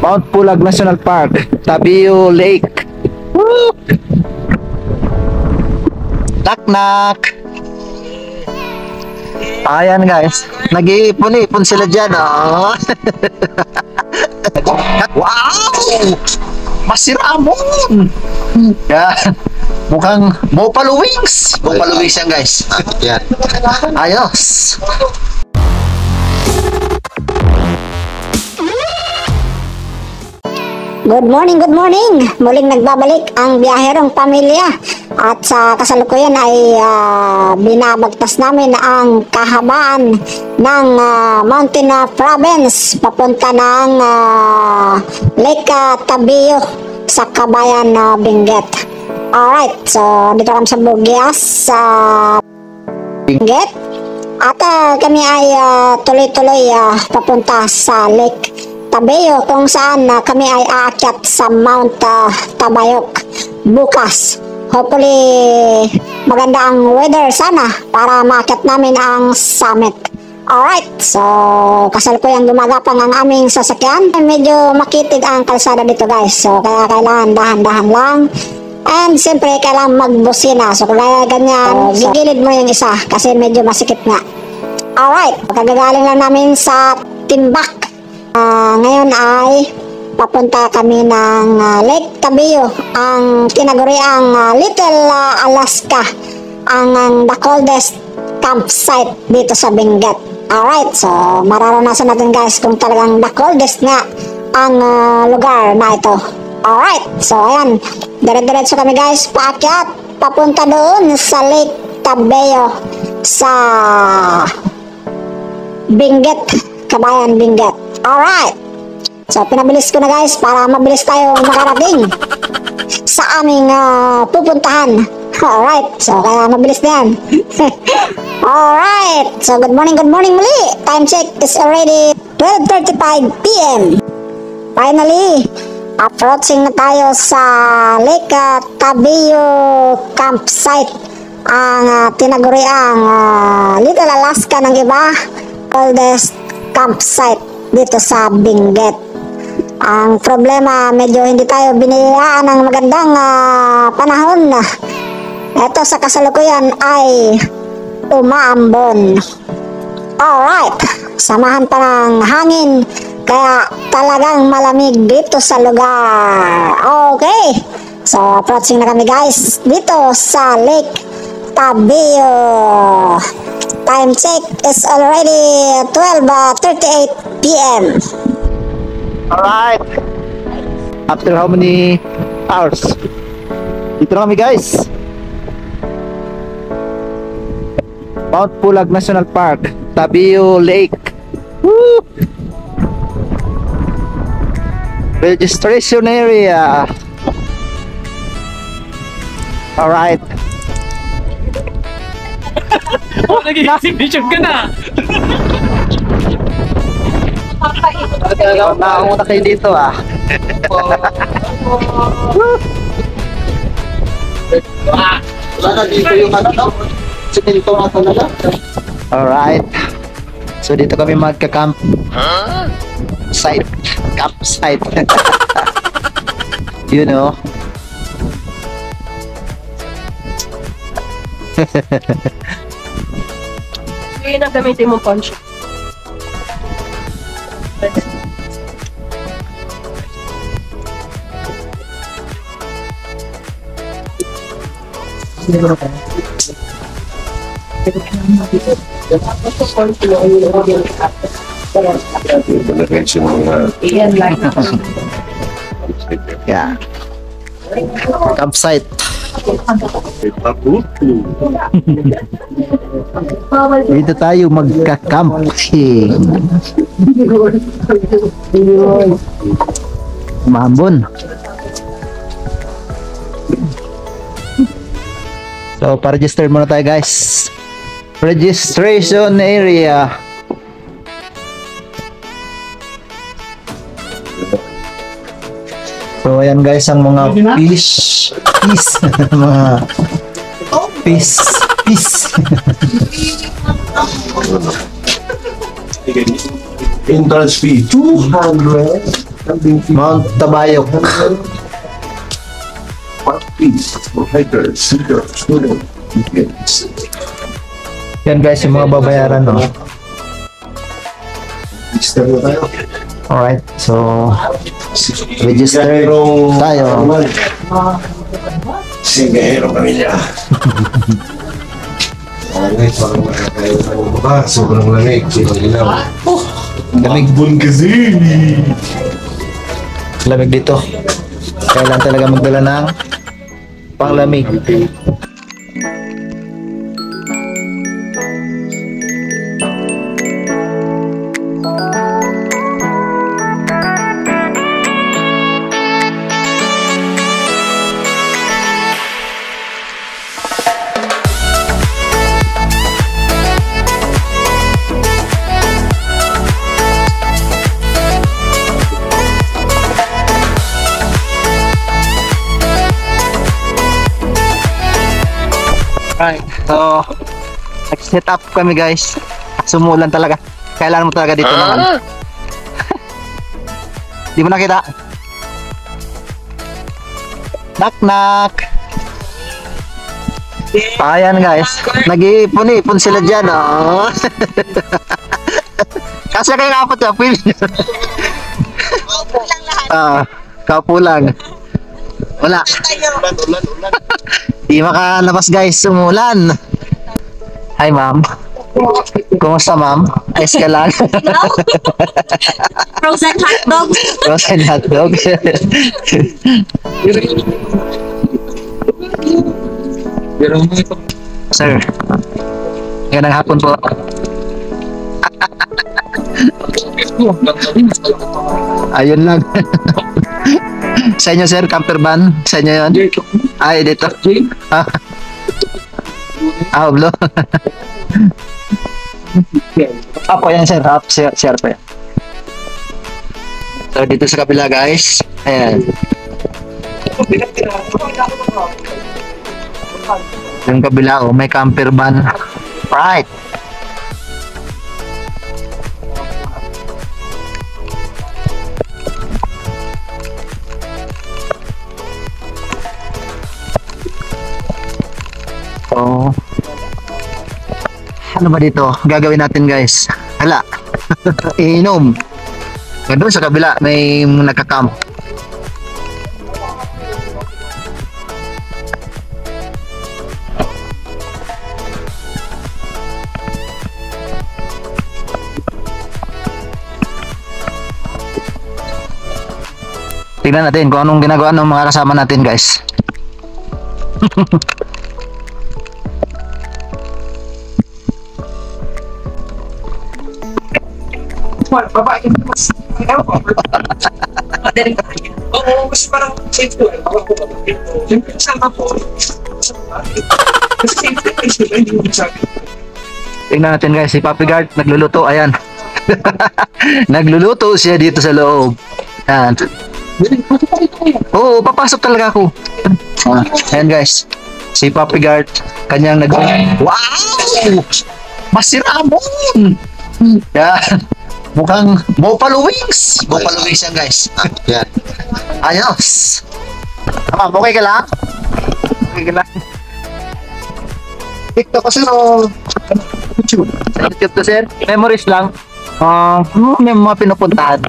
Mount Pulag National Park, Tabio Lake. Woo! Knock knock. Ayan guys, nag-iipon-ipon sila dyan, oh. Wow! Masiramon! Yan. Mukhang Buffalo Wings. Buffalo Wings yan guys. Yan. Ayos. Good morning, good morning! Muling nagbabalik ang biyaherong pamilya at sa kasalukuyan ay binabagtas namin ang kahabaan ng Mountain Province papunta ng Lake Tabio sa Kabayan Benguet. Alright, so dito kami sa Bugias sa Benguet at kami ay tuloy-tuloy papunta sa Lake Tabio kung saan kami ay aakyat sa Mount Tabayok bukas. Hopefully maganda ang weather sana para maakyat namin ang summit. Alright, so kasalukuyang gumagapang ang aming sasakyan. Medyo makitid ang kalsada dito guys, so kaya kailangan dahan-dahan lang. And siyempre kailangan magbusina, so kaya ganyan, gigilid mo yung isa kasi medyo masikip nga. Alright, kagagaling lang namin sa Timbak. Ngayon ay papunta kami ng Lake Tabio, ang tinaguriang Little Alaska, ang the coldest campsite dito sa Benguet. Alright, so mararanasan natin guys kung talagang the coldest nga ang lugar na ito. Alright, so ayan, dire-diretso kami guys paakyat, papunta doon sa Lake Tabio sa Benguet, Kabayan Benguet. Alright, so pinabilis ko na guys para mabilis tayo makarating sa aming pupuntahan. Alright, so kaya mabilis na yan. Alright, so good morning muli. Time check is already 12:35 PM. Finally, approaching na tayo sa Lake Tabio campsite, ang tinaguriang Little Alaska ng iba, coldest campsite dito sa Benguet. Ang problema, medyo hindi tayo biniyayaan ng magandang panahon. Ito sa kasalukuyan ay umaambon. Alright, samahan pa ng hangin kaya talagang malamig dito sa lugar. Okay, so approaching na kami guys dito sa Lake Tabio. Time check is already 12:38 PM. Alright. After how many hours? Dito na kami guys. Mount Pulag National Park, Tabio Lake. Woo! Registration area. Alright. Nag-exhibition ka na! Nakauna kayo dito ah. Wala dito yung ano, sinilito nga talaga. Alright. So dito kami magka-camp. Campsite. You know. Yun ang gamitin mong poncho. Yeah. Campsite. Dito tayo magka-camping. Maambon. So, pa-register muna tayo guys. Registration area. So, ayan guys ang mga fish. Mga fish. Entrance fee, 200. Mount Tabayok. Yan guys, yung mga babayaran, no? Alright, so register tayo. Singero pamilya. Sobrang lamig. Lamig. Bun kasi. Lamig dito. Kailan talaga magdala ng panglamig. Right, so nag-set up kami guys. Sumulan talaga. Kailangan mo talaga dito naman. Di mo nakita? Knock knock. Ayan guys, nag-iipon-ipon sila dyan, oh. Kasi kayo kapot ya, Phil. Kaupo lang. Wala. Di makalabas guys, sumulan. Hi ma'am. Kumusta ma'am? Ayos ka lang? Frozen hotdog. Frozen hotdog. Sir, magandang hapon po. Ayun lang. Sa inyo sir, camper van? Sa inyo yun? Ay, dito. Hablo. Apo yan sir, share pa yan. So dito sa kabila guys, ayan. Yung kabila, oh, may camper van. Right. So, ano ba dito? Gagawin natin guys. Hala. Iinom. Doon sa kabila, may nagka-camp. Tingnan natin kung anong ginagawa ng mga kasama natin guys. Babae yung mas oo, mas parang safe to yung kasama po kasi safe to sila hindi mo sabi. Tingnan natin guys, si Papi Guard nagluluto, ayan. Nagluluto siya dito sa loob. Ayan. Oo, papasok talaga ako. Ayan guys, si Papi Guard kanyang wow! Masiramon! Yan. Mukhang Buffalo Wings. Buffalo Wings yan guys. Yan. Ayos. Tama, okay ka lang? Okay ka lang. TikTok kasi no. YouTube. YouTube to sir. Memories lang. May mga pinupuntahan.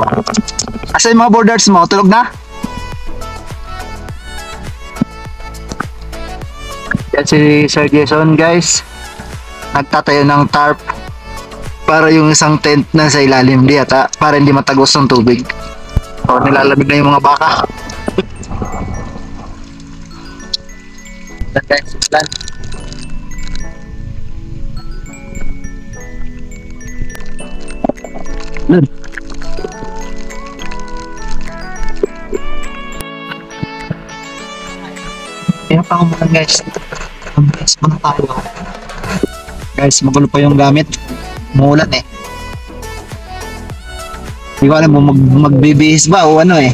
Asa yung mga borders mo? Tulog na? Yan si Sir Jason guys. Nagtatayo ng tarp para yung isang tent na sa ilalim di ata para hindi matagos ng tubig. O nilalamig na yung mga baka. Plan. Kaya pa ako guys. Guys, muna tayo. Guys, magulo pa yung gamit. Muulan eh. Hindi ko alam kung magbibihis ba o ano eh.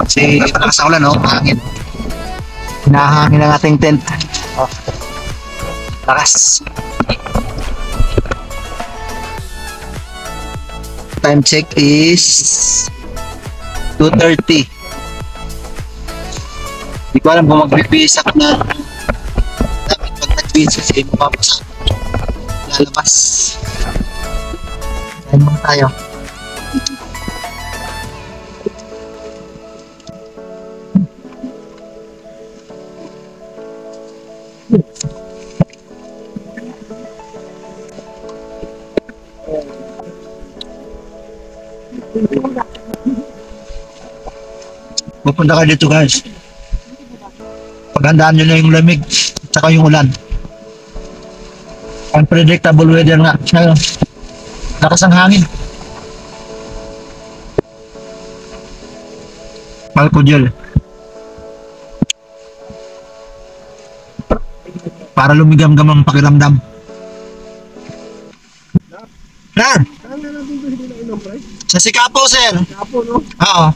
Kasi lakas ang ulan, no? Hangin. Hinahangin ang ating tent. Oh. Lakas. Time check is 2:30. Di ko alam kung magbibisak na dapat pag nag-visit eh, mapapasa. Lalabas. Kain muna tayo. Pupunta ka dito guys. Paghandaan nyo na yung lamig at saka yung ulan. Unpredictable weather nga. Lakas ang hangin. Alcohol. Para lumigam-gam ang pakiramdam. Sir! Sa Sikapo, sir. Sikapo, no? Oo.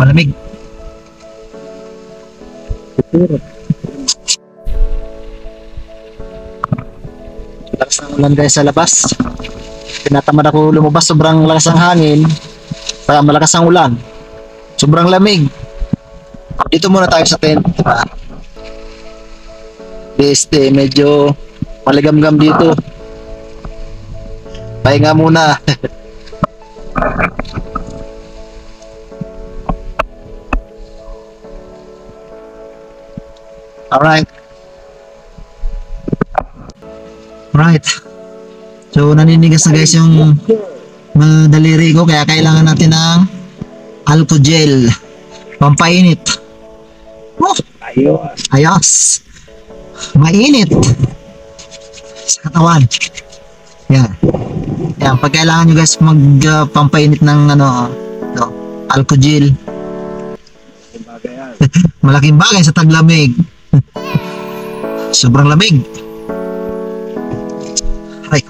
Malamig. Lakas ng ulan guys sa labas. Tinatamad ako lumabas, sobrang lakas ang hangin. Kaya malakas ang ulan. Sobrang lamig. Dito muna tayo sa tent. Medyo maligam-gam dito. Pahinga muna. Alright. Right. So naninigas na guys yung mga daliri ko, kaya kailangan natin ng alcohol gel pampainit. Oh, ayos. Mainit sa katawan. Yan. Yan, pag kailangan nyo guys pampainit ng alcohol gel. Malaking bagay sa taglamig. Sobrang lamig. Ay.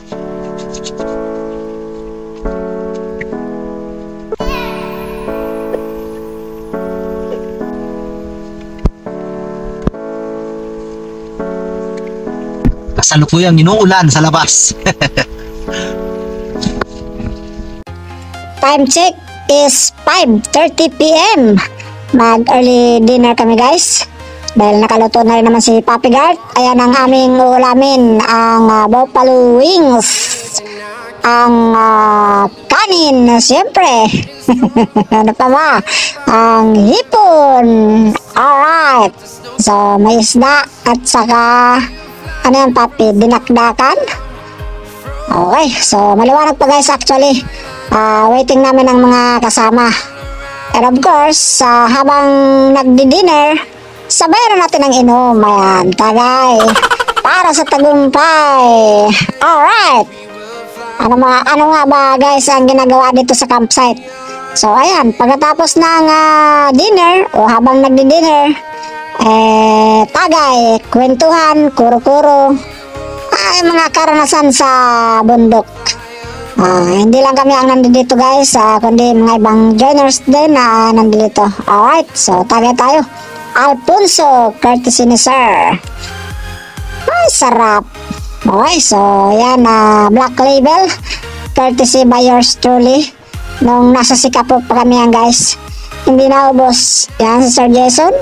Kasalukuyang inuulan sa labas. Time check is 5:30 p.m. Mag-early dinner kami guys. Dahil nakaluto na rin naman si Papi Gart. Ayan ang aming ulamin. Ang buffalo wings. Ang kanin, siyempre. Ano pa ba? Ang hipon. Alright. So, may isda. At saka, ano yan Papi? Dinakdakan? Okay. So, maliwanag pa guys actually. Waiting namin ang mga kasama. And of course, habang nagdi-dinner, sabayan natin ang inom. Ayan, tagay. Para sa tagumpay. Alright. Ano nga ba guys ang ginagawa dito sa campsite? So ayan, pagkatapos ng dinner o habang nagdi-dinner, tagay, kwentuhan, kuro-kuro, ay mga karanasan sa bundok. Hindi lang kami ang nandito guys, kundi mga ibang joiners din na nandito. Alright, so tagay tayo. Alfonso, courtesy ni sir. Ay, sarap. Okay, so yan, Black Label, courtesy by yours truly. Nung nasa Sikapo pa kami yan guys, hindi na ubos. Yan si Sir Jason.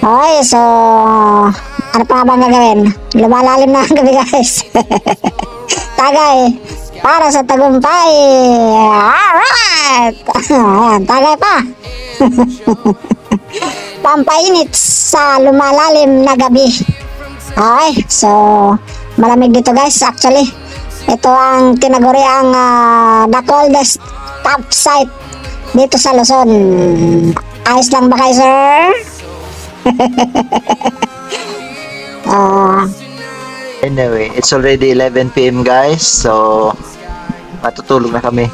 Okay, so ano pa nga bang gagawin? Lumalalim na ang gabi guys. Tagay para sa tagumpay. Alright. Ayan, tagay pa. Pampainit sa lumalalim na gabi. Okay, so malamig dito guys actually. Ito ang tinaguri ang the coldest campsite dito sa Luzon. Ayos lang ba kayo sir? Anyway, it's already 11 p.m. guys, so matutulog na kami.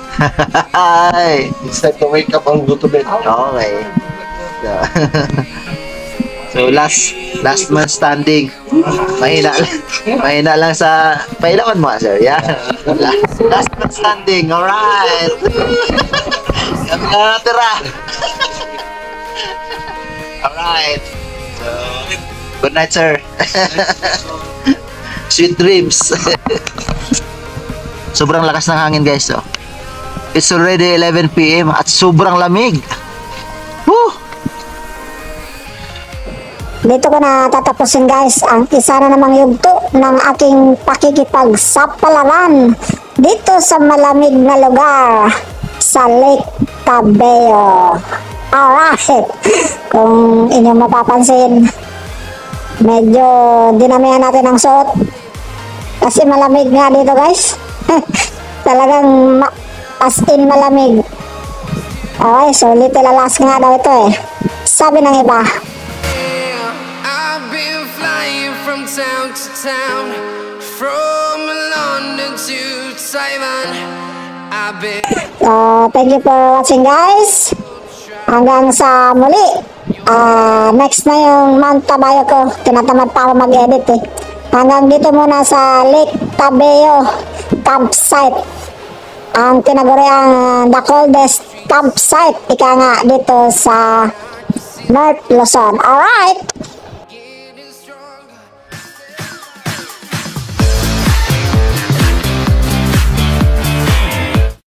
Hi! It's time to wake up and go to bed. Okay. So last man standing. Mahina lang sa pailawan mo, sir. Yeah. Last man standing. Alright. Kami na natira. Alright. So Good night, sir. Sweet dreams. Sobrang lakas ng hangin, guys. Oh. It's already 11 p.m. at sobrang lamig. Woo! Dito ko na tatapusin guys ang isa na namang yugto ng aking pakikipagsapalaran dito sa malamig na lugar sa Lake Tabeo. Alright, kung inyong mapapansin, medyo dinamihan natin ang suot kasi malamig nga dito guys. Talagang as in malamig. Okay, so little alas nga daw ito eh. Sabi ng iba. I've been flying from town to town, from London to Taiwan. I've been So, thank you for watching guys. Hanggang sa muli. Next na yung Mount Tabayo ko. Tinatamad pa ako mag-edit eh. Hanggang dito muna sa Lake Tabeo campsite. Ang tinaguriang the coldest campsite. Ika nga dito sa North Luzon. Alright!